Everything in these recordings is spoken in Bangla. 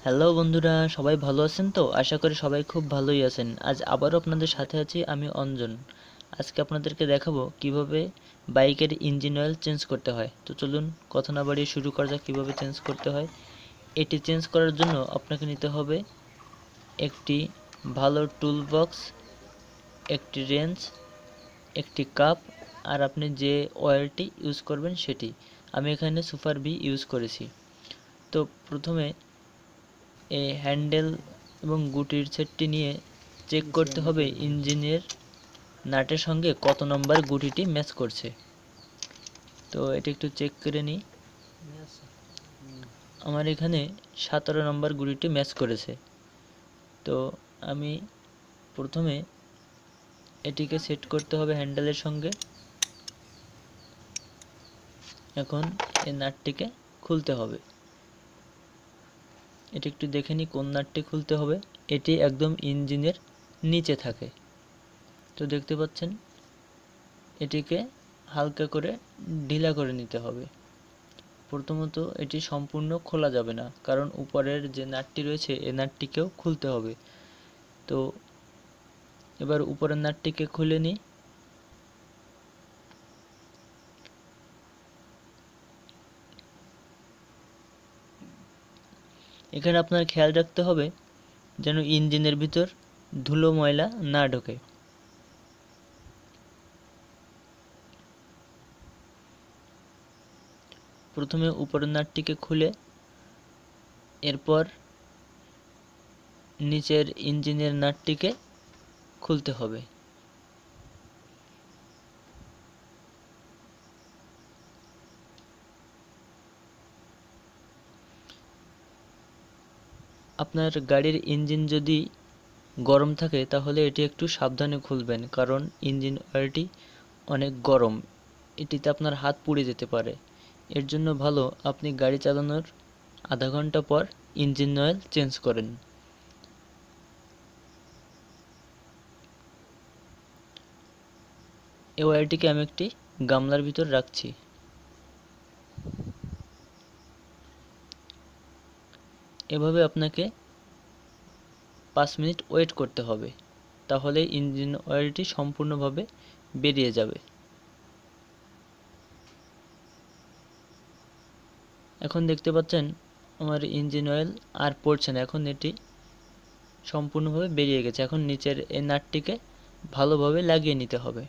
হ্যালো বন্ধুরা, সবাই ভালো আছেন তো? আশা করি সবাই খুব ভালোই আছেন। আজ আবারও আপনাদের সাথে আছি আমি অঞ্জন। আজকে আপনাদেরকে দেখাবো কিভাবে বাইকের ইঞ্জিন অয়েল চেঞ্জ করতে হয়। তো চলুন কথা না বাড়িয়ে শুরু করা যাক কীভাবে চেঞ্জ করতে হয়। এটি চেঞ্জ করার জন্য আপনাকে নিতে হবে একটি ভালো টুল বক্স, একটি রেঞ্চ, একটি কাপ, আর আপনি যে অয়েলটি ইউজ করবেন সেটি। আমি এখানে সুপার বি ইউজ করেছি। তো প্রথমে এই হ্যান্ডেল এবং গুটির সেটটি নিয়ে চেক করতে হবে ইঞ্জিনের নাটের সঙ্গে কত নম্বর গুটিটি ম্যাচ করছে। তো এটা একটু চেক করে নিই। আমার এখানে 17 নম্বর গুটিটি ম্যাচ করেছে। তো আমি প্রথমে এটিকে সেট করতে হবে হ্যান্ডেলের সঙ্গে। এখন এই নাটটিকে খুলতে হবে। এটি একটু দেখে নিই কোন নাটটি খুলতে হবে। এটি একদম ইঞ্জিনের নিচে থাকে। তো দেখতে পাচ্ছেন এটিকে হালকা করে ঢিলা করে নিতে হবে। প্রথমত এটি সম্পূর্ণ খোলা যাবে না, কারণ উপরের যে নাটটি রয়েছে এই নাটটিকেও খুলতে হবে। তো এবার উপরের নাটটিকে খুলে নিই। এখানে আপনার খেয়াল রাখতে হবে যেন ইঞ্জিনের ভিতর ধুলো ময়লা না ঢোকে। প্রথমে উপরের নাটটিকে খুলে এরপর নিচের ইঞ্জিনের নাটটিকে খুলতে হবে। আপনার গাড়ির ইঞ্জিন যদি গরম থাকে তাহলে এটি একটু সাবধানে খুলবেন, কারণ ইঞ্জিন অয়েলটি অনেক গরম। এটিতে আপনার হাত পুড়ে যেতে পারে। এর জন্য ভালো আপনি গাড়ি চালানোর আধা ঘন্টা পর ইঞ্জিন অয়েল চেঞ্জ করেন। এই অয়েলটিকে আমি একটি গামলার ভিতর রাখছি। এভাবে আপনাকে 5 মিনিট ওয়েট করতে হবে, তাহলে ইঞ্জিন অয়েলটি সম্পূর্ণভাবে বেরিয়ে যাবে। এখন দেখতে পাচ্ছেন আমার ইঞ্জিন অয়েল আর পড়ছে না। এখন এটি সম্পূর্ণভাবে বেরিয়ে গেছে। এখন নিচের এই নাটটিকে ভালোভাবে লাগিয়ে নিতে হবে।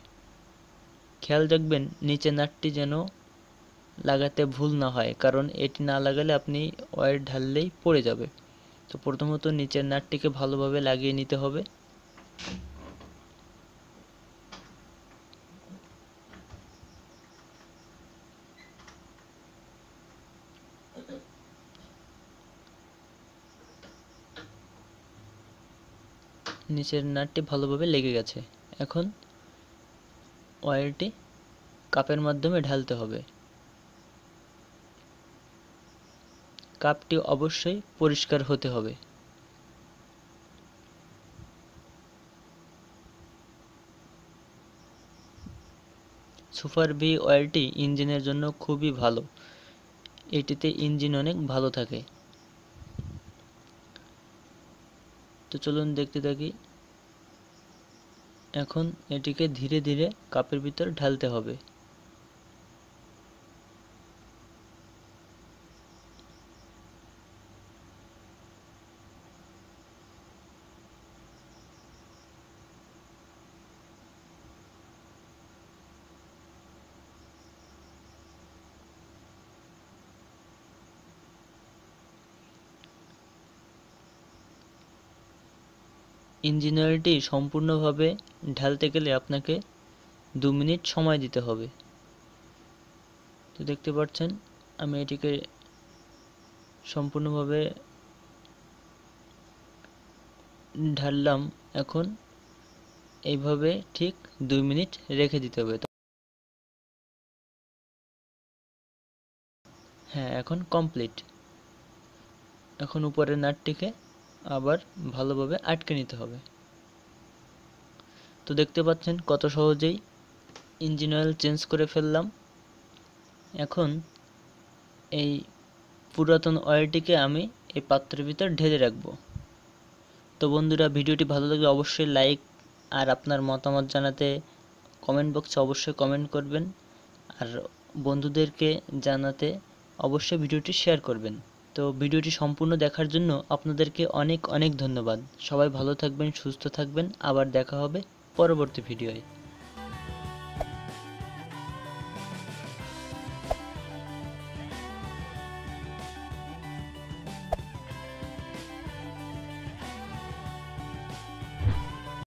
খেয়াল রাখবেন নিচের নাটটি যেন লাগাতে ভুল না হয়, কারণ এটি না লাগালে আপনি অয়েল ঢাললেই পড়ে যাবে। তো প্রথমত নিচের নাটটিকে ভালোভাবে লাগিয়ে নিতে হবে। নিচের নাটটি ভালোভাবে লেগে গেছে। এখন অয়েলটি কাপের মাধ্যমে ঢালতে হবে। কাপটি অবশ্যই পরিষ্কার হতে হবে। সুপার বি অয়েলটি ইঞ্জিনের জন্য খুবই ভালো। এটিতে ইঞ্জিন অনেক ভালো থাকে। তো চলুন দেখতে থাকি। এখন এটিকে ধীরে ধীরে কাপের ভিতর ঢালতে হবে। ইঞ্জিন অয়েলটি সম্পূর্ণভাবে ঢালতে গেলে আপনাকে 2 মিনিট সময় দিতে হবে। তো দেখতে পাচ্ছেন আমি এটিকে সম্পূর্ণভাবে ঢাললাম। এখন এইভাবে ঠিক 2 মিনিট রেখে দিতে হবে। হ্যাঁ, এখন কমপ্লিট। এখন উপরের নাটটিকে আবার ভালোভাবে আটকে নিতে হবে। তো দেখতে পাচ্ছেন কত সহজেই ইঞ্জিন অয়েল চেঞ্জ করে ফেললাম। এখন এই পুরাতন অয়েলটিকে আমি এই পাত্রের ভিতর ঢেলে রাখবো। তো বন্ধুরা, ভিডিওটি ভালো লাগলে অবশ্যই লাইক আর আপনার মতামত জানাতে কমেন্ট বক্সে অবশ্যই কমেন্ট করবেন, আর বন্ধুদেরকে জানাতে অবশ্যই ভিডিওটি শেয়ার করবেন। তো ভিডিওটি সম্পূর্ণ দেখার জন্য আপনাদেরকে অনেক অনেক ধন্যবাদ। সবাই ভালো থাকবেন, সুস্থ থাকবেন। আবার দেখা হবে পরবর্তী ভিডিওয়।